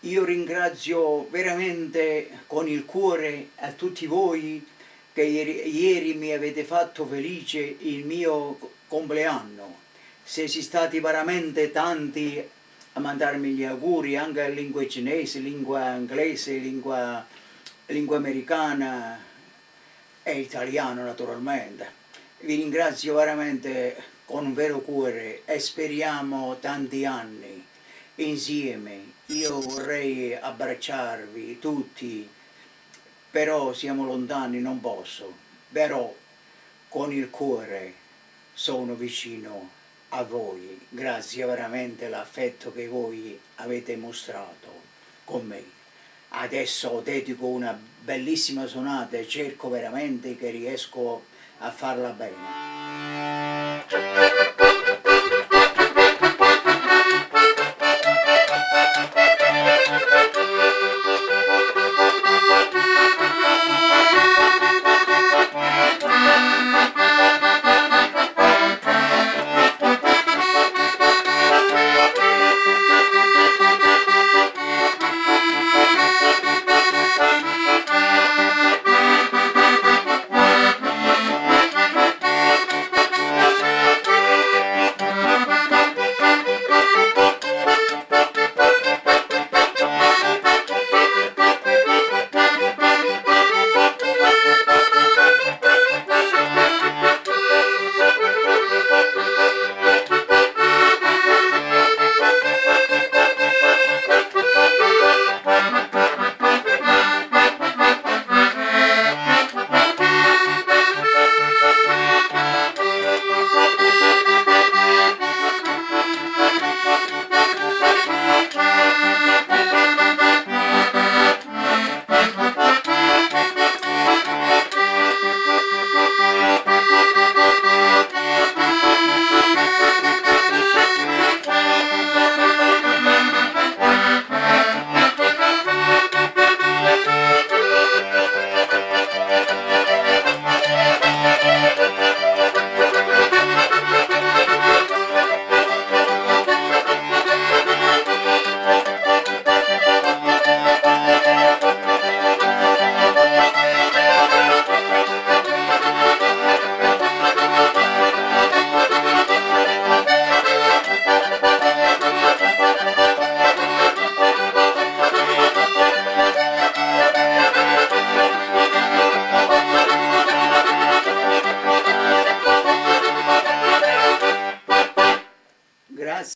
Io ringrazio veramente con il cuore a tutti voi che ieri mi avete fatto felice il mio compleanno. Se siete stati veramente tanti a mandarmi gli auguri anche in lingua cinese, lingua inglese, lingua americana e italiano naturalmente. Vi ringrazio veramente con un vero cuore e speriamo tanti anni insieme. Io vorrei abbracciarvi tutti, però siamo lontani, non posso. Però con il cuore sono vicino a voi. Grazie veramente all'affetto che voi avete mostrato con me. Adesso dedico una bellissima sonata e cerco veramente che riesco a farla bene.